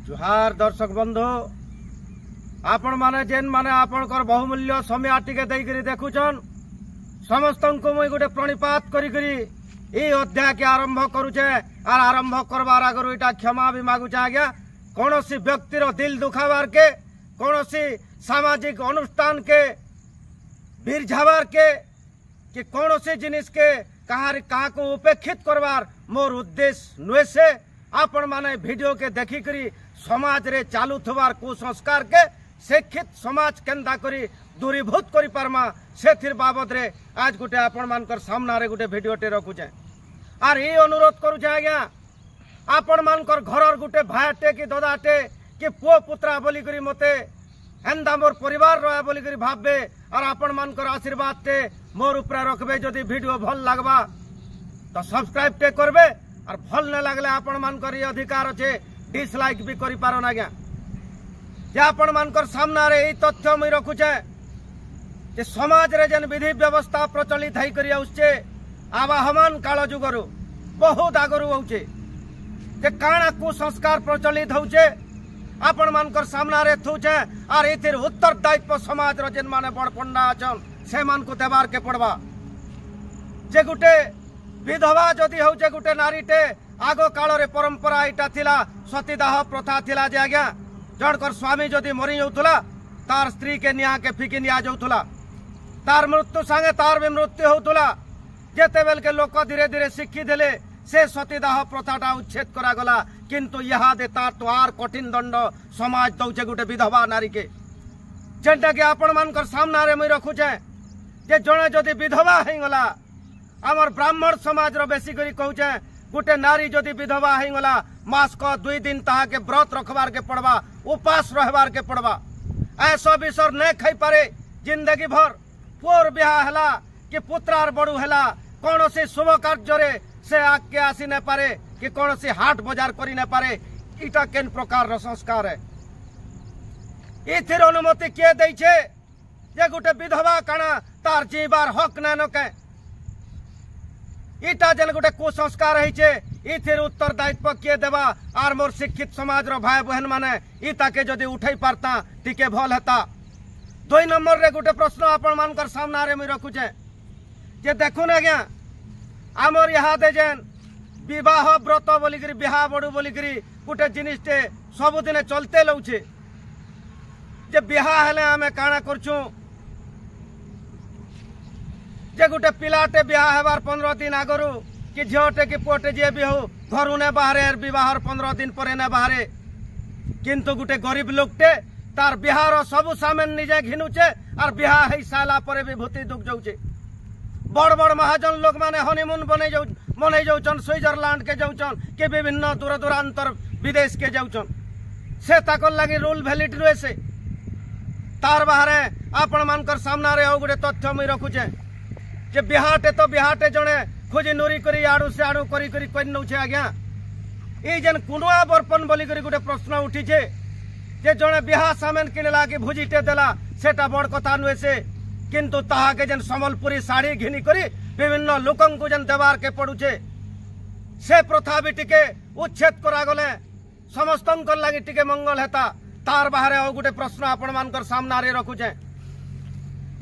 जुहार दर्शक बंधु आपण माने जेन माने आपणकर बहुमूल्य समय टिके देकरी देखुछन समस्त को मुई गोटे प्रणिपात करी ये अध्याय के आरंभ करुचे और आरंभ करवार आगर इटा क्षमा भी मागुचे आज्ञा कौन सी व्यक्तिर दिल दुखाबार के कौन सी सामाजिक अनुष्ठान के बिरझाबार के कि कौन सी जिनिस के कहा को उपेक्षित करवार मोर उद्देश्य नुहे से आपण माने वीडियो के देखिकरी समाज रे चालू थवार कुसंस्कार के शिक्षित समाज केंदा करी दूरीभूत करी पारमा से बाबद रे आज गोटे आपण मानकर सामना रे गोटे वीडियोटे रखुचे आर ये अनुरोध करुचे आज्ञा आपण मानकर घरर गोटे भाईटे कि ददाटे कि पुओ पुत्रा बोली करी मते एंदा मोर परिवार रहा बोली करी भाबे और आपण मानकर आशीर्वाद ते मोर ऊपर रखबे जदि वीडियो भल लागबा तो सब्सक्राइब टे करबे और भल न लागले आपण मानकर ये अधिकार अच्छे डिसलाइक भी करि पारन आज्ञा जे आपण मानकर सामना रे ई तथ्य मुई रखुचे जे समाज रे जेन विधि व्यवस्था प्रचलित है करि आउछे आवाहमान काल जुगरु बहुत आगरु होउछे जे काणा कुसंस्कार प्रचलित होउछे आपण मानकर सामना रे थुछे और एथिर उत्तरदायित्व समाज रो जेन माने बड़ पंडा अछन से मान को देबार के पड़बा जे गुटे विधवा जदि होउछे गुटे नारीटे आगो काल रे परंपरा इटा थिला सतीदाह प्रथा थिला जे आज्ञा जनकर स्वामी जदि मरी जाउथला तार स्त्री के निया के फिकी निया जाउथला तार मृत्यु संगे तार भी मृत्यु होउथला जेते बेल के लोक धीरे धीरे शिक्षी देले से सतीदाह प्रथाटा उच्छेद करा गला किंतु यहाँ दे तार तो आर कठिन दंड समाज दौचे गुटे विधवा नारी के जेनटा के आपण मानकर सामना रे मुई रखुचे जे जणे जदि विधवा हे गला हमर ब्राह्मण समाज रो बेसी करी कहूचे गुटे नारी जदि विधवा हे गला मास को 2 दिन ताहा के व्रत रखबार के पड़बा उपास रहबार के पड़बा ऐसा विसर न खाई पारे जिंदगी भर पुअर बिहा हला कि पुत्रार बड़ू हला कौन सी शुभ कार्य रे से आके आसी न पारे कि कौन सी हाट बाजार करी न पारे इटा केन प्रकार रो संस्कार है इथिर अनुमति किए दैछे जे गुटे विधवा काना तार जीवार हक न नके इटा जेन गुटे कुसंस्कार है इथिर उत्तरदायित्व किए देवा आर मोर शिक्षित समाज रो भाई बहन माने इता के जदि उठाई पारता टिके भल हेता 2 नंबर रे गुटे प्रश्न आपण मानकर सामना रे मुई रखुचे जे देखुन आज्ञा आमर यहाँ दे जेन विवाह व्रत बोलिकी बिहा बड़ू बोलिकी गोटे जिनिसटे सबुदिने चलते लौचे जे बिहा हेले आमे काना करछू जे गोटे पिलाटे बिहा हेबार 15 दिन आगरू कि झीटे कि पुअटे जे भी हो घरू ने बाहरे विवाहर 15 दिन पर ने बाहरे किंतु गोटे गरीब लोकटे तार बिहार सबु सामान निजे घिनुचे और बिहा है साला पर भी भूति दुख जाऊचे बड़ बड़ महाजन लोग माने हनीमून मनै जाउछन स्विट्जरलैंड के जाउछन के विभिन्न दूर दूरांतर विदेश के जाउछन से ताकर लगी रूल वैलिड नुहे से तार बाहरे आपण मानकर सामना रे गोटे तथ्य मुई रखुचे जे बिहाटे तो बिहाटे जणे खोजी नुरी करी आड़ू से आड़ू करी करी कहि नउछे आज्ञा ई जेन कुनुआ बर्पण बोली करी गोटे प्रश्न उठिछे जे जणे बिहा सामान किनला कि भुजिटे देला सेटा बड़ कथा नुहे से किंतु ताहा के जेन संबलपुरी साड़ी घिनी करी विभिन्न लोकन को जेन देवार के पड़ुचे से प्रथा भी टिके उच्छेद करा गले समस्तन कर लागी टिके मंगल हेता तार बाहरे और गोटे प्रश्न आपण मानकर सामना रे रखुचे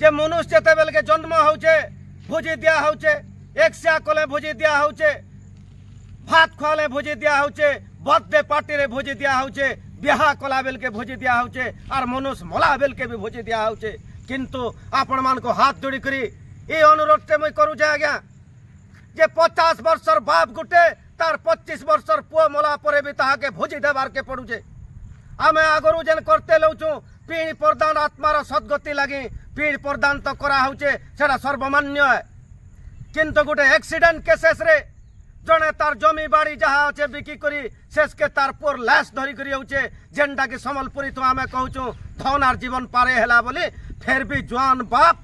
जे मनुष्य जेते बेल के जन्म होउचे भुजी दिया होउचे एकसा कले भुजी दिया होउचे भात खवाले भुजी दिया होउचे बर्थडे पार्टी रे भुजी दिया होउचे बिहा कला बेल के भुजी दिया होउचे और मनुष्य मला बेल के भी भुजी दिया होउचे किंतु आपण मान को हाथ जोड़ी करी ये अनुरोध से मुई करूचे आज्ञा जे 50 वर्षर बाप गुटे तार 25 वर्षर पुओ मोला परे भी ताहा के भुजी देवार के पड़ुचे आमे आगरू जेन करते लौचू पीढ़ी प्रदान आत्मार सद्गति लगी पीढ़ी प्रदान तो करा होउचे सेटा सर्वमान्य है किंतु गुटे एक्सीडेंट केसेस रे जने तार जमी बाड़ी जहा अच्छे बिकी करी शेष के तार पुर लैस धरी करी होउचे जेनटा कि संबलपुरी तो आमे कहूचू धन आर जीवन पारे हेला बोली फिर भी जवान बाप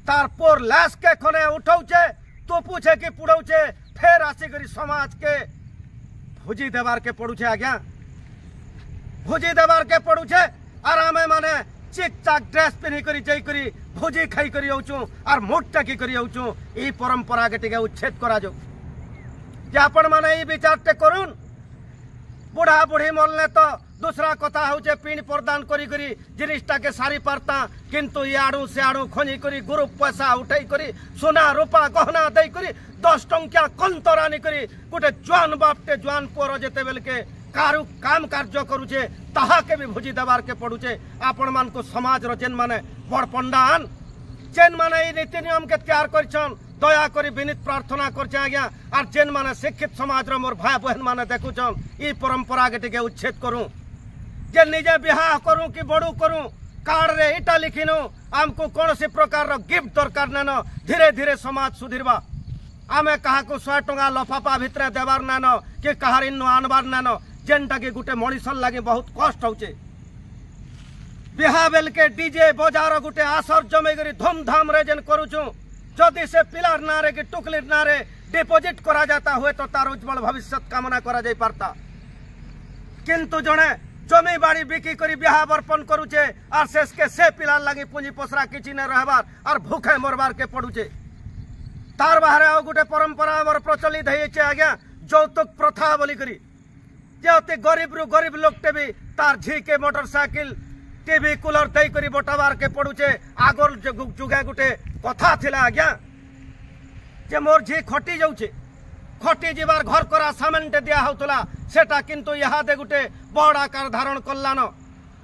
तार पुर लैस के खने उठौचे तो पूछे कि पुड़ौचे फिर आसी करी समाज के भुजी देवार के पड़ुचे आज्ञा भुजी देवार के पड़ुचे और आमे माने चिक चाक ड्रेस पिन्ही करी जई करी भुजी खाई करी होउचू और मुठ टाकी करी होउचू ई परंपरा के टिके उच्छेद करा जो जे आपण माने ई विचारटे करूं बुढ़ा बुढ़ी मरले तो दूसरा कथा हूँ पिंड प्रदान करी जिनिसटा के सारी पारता किंतु इाड़ू सियाड़ू खनी करी ग्रुप पैसा उठे करी सोना रूपा गहना दे करी 10 टंकिया कंतरानी करी गोटे जुआन बापटे जुआन पुअर जेते बेल के कारू काम कार्य करुचे ताहा के भी भोजी देवार के पड़ुचे आपण मान को समाज रो जेन माने बड़ पंडान जेन माने नीति नियम के तैयार करछन दया करी विनीत प्रार्थना करछे आज्ञा और जेन माने शिक्षित समाज रो मोर भाई बहन माने देखुछन ई परंपरा के टिके उच्छेद करूं जे निजे बिहार करूं कि बड़ू करूं कार्ड रे इटा लिखिनु आमको कौन सी प्रकार रो गिफ्ट दरकार नैन धीरे धीरे समाज सुधीरबा आमे कहा को 100 टंका लफाफा भितरे देवार नैन कि कहार इन्नु आनबार नैन जेनटा कि गुटे मनीषन लगे बहुत कष्ट होचे बिहा बेल के डीजे बजार गुटे आसर जमे करी धूमधाम रे जेन करूछु जदि से पिलार नारे कि टुकलिर नारे डिपोजिट करा जाता हुए तो तार उज्जवल भविष्य कामना करा जाई पारता किंतु जणे जमी बाड़ी बिकी करी बिहा बर्पण करुचे और शेष के से पिलार लगी पुंजी पसरा किछि ने रहबार और भूखे मरबार के पड़ुचे तार बाहरे आ गुटे परंपरा हमर प्रचलित होइछे आज्ञा यौतुक प्रथा बोली करी जे अति गरीब रु गरीब लोकटे भी तार झी के मोटरसाइकिल टीवी कूलर दे करी बटाबार के पड़ुचे आगर जुगे गुटे कथा थिला आज्ञा जे मोर झी खटी जाउचे खटी जीवार घर करा सामेंटे दिया होतला सेटा किंतु यहाँ दे गुटे बड़ आकार धारण करलान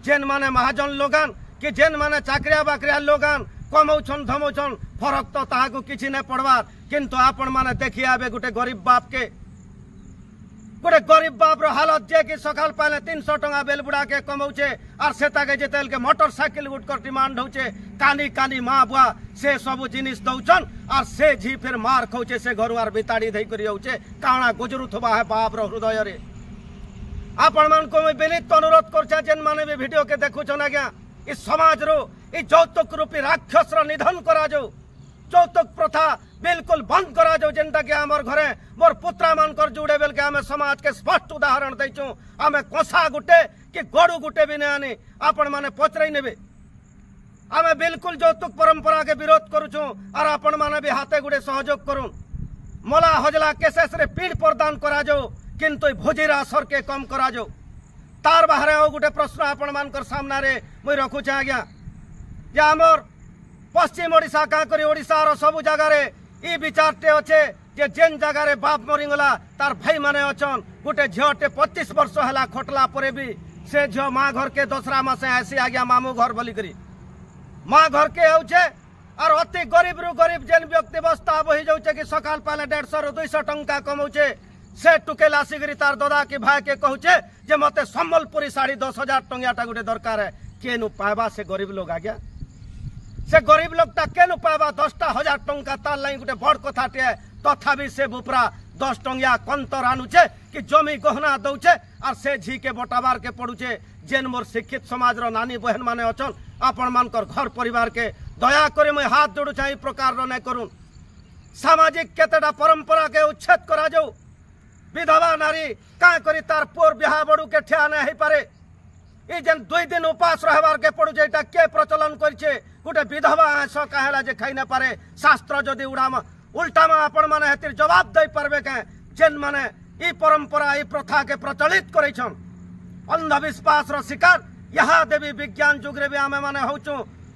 जेन माने महाजन लोगान कि जेन माने चाकरिया बाकरिया लोगान कमौछन धमौछन फरक तो ताहाको किछि नै पड़वार किंतु आपण माने देखि आबे गुटे गरीब बाप के गोटे गरीब बाप रो हालत जे कि सकाल पहले 300 टंका बेलबुड़ा के कमौचे और सेता के जेतेल के मोटरसाइकिल गुटकर डिमांड होचे कानी कानी माँ बुआ से सब जिनिस दौचन और से झी फिर मार खौचे से घरुआर बिताड़ी धई करी होचे काणा गुजरुथबा है बाप रो हृदय रे आपण मान को मैं विनीत अनुरोध करछा जेन माने भी वीडियो के देखुछन आज्ञा इ समाज रो इ यौतुक रूपी राक्षस रो निधन करा जो यौतुक प्रथा बिल्कुल बंद करा जो जेनटा के हमर घरे मोर पुत्रा मान कर जुड़े बेल के हमें समाज के स्पष्ट उदाहरण दैछु हमें कोसा गुटे कि गड़ू गुटे भी नहीं आनी आपण माने पचरई नेबे हमें बिल्कुल यौतुक परंपरा के विरोध करूछु और आपण माने भी हाथे गुड़े सहयोग करूं मला हजला केसेस रे पीड़ प्रदान करा जो किंतु भोजीरा सर के कम करा जो तार बाहरे हो गुटे प्रश्न आपण मानकर सामना रे मुई रखुछे आज्ञा जे हमर पश्चिम ओडिशा का करी ओडिशा रो सब जगह रे ई विचारटे अच्छे जे जेन जगह रे बाप मरीगला तार भाई माने अछन गुटे झियोटे 25 वर्ष हला खटला परे भी से झियो माँ घर के दोसरा मासे ऐसी आज्ञा मामू घर बोली करी माँ घर के होचे और अति गरीब रु गरीब जेन व्यक्ति बस्ता बही जाउचे कि सकाल पहले 150 रु 200 टंका कमौचे से टुकेल आसिकरी तार दादा के भाई के कहूचे जे मते संबलपुरी साड़ी 10,000 टंगियाटा गुटे दरकार है केनु पाइबा से गरीब लोग आज्ञा से गरीब लोकटा केनु पाइबा 10,000 टंका तार लाई गुटे बड़ कथाटे तथापि से बुपरा 10 टंगिया कंतर आनुचे कि जमी गहना दौचे और से झी के बटाबार के पड़ुचे जेन मोर शिक्षित समाज रो नानी बहन माने अछन आपण मानकर घर परिवार के दया करे मैं हाथ जोड़ू चाहे प्रकार रो नै करूं सामाजिक केतेटा परंपरा के उच्छेद करा जो विधवा नारी का करी तार पुर बिहा बड़ू के ठिया नै हे पारे ई जेन 2 दिन उपास रहबार के पड़ू जेटा के प्रचलन करछे गुटे विधवा आस कहेला जे खाइ न पारे शास्त्र जदि उड़ामा उल्टामा आपण माने हेतिर जवाब दे पारबे के जेन माने ई परंपरा ई प्रथा के प्रचलित करै छन अंधविश्वास रो शिकार यहाँ देवी विज्ञान जुग रे भी आमे माने होचु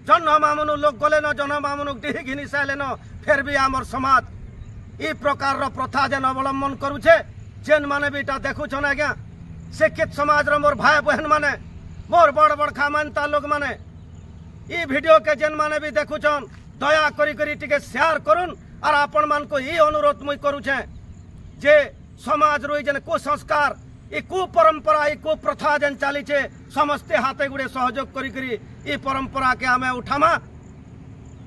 जन्म मामनु लोग गले न जन्म मामनु डिही घिनी साले न फिर भी हमर समाज ई प्रकार रो प्रथा जेन अवलंबन करूछे जेन माने बेटा देखु छन आज्ञा शिक्षित समाज रो मोर भाई बहन माने मोर बड़ बड़ खामानता लोग माने ई वीडियो के जेन माने भी देखु छन दया करी करी टिके शेयर करूं और आपण मान को ई अनुरोध मुई करूछे जे समाज रो जेन कुसंस्कार ई कुपरंपरा ई कुप्रथा जेन चलीछे समस्ते हाथे गुड़े सहयोग करी करी ई परंपरा के हमें उठामा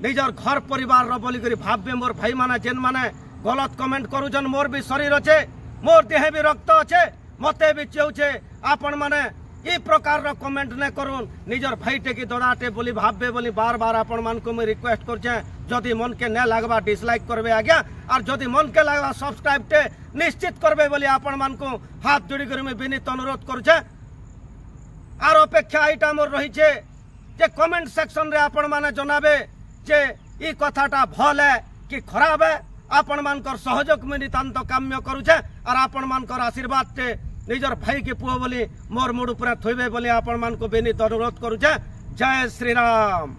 निजर घर परिवार रो बोली करी भाव्य मोर भाई माने जेन माने गलत कमेंट करूछन मोर भी शरीर अच्छे मोर देह भी रक्त अच्छे मते भी चौचे आपण माने ई प्रकार रो कमेंट ने करूं निजर भाईटे की ददाटे बोली भाव्य बोली बार बार आपण मान को मैं रिक्वेस्ट करछे जदि मन के न लागबा डिसलाइक करबे आज्ञा और जदि मन के लागबा सब्सक्राइब टे निश्चित करबे बोली आपण मान को हाथ जोड़ी कर मैं विनीत अनुरोध करछे आर अपेक्षा एटा मोर रही छे जे कमेंट सेक्शन रे आपण माने जनाबे जे ई कथाटा भल है कि खराब है आपण मानकर सहयोग में नितांत काम्य करूछे और आपण मानकर आशीर्वाद टे निजर भाई के पुओ बोली मोर मुड़ पूरा थोबे बोली आपण मान को बेनित अनुरोध करूचे। जय श्री राम।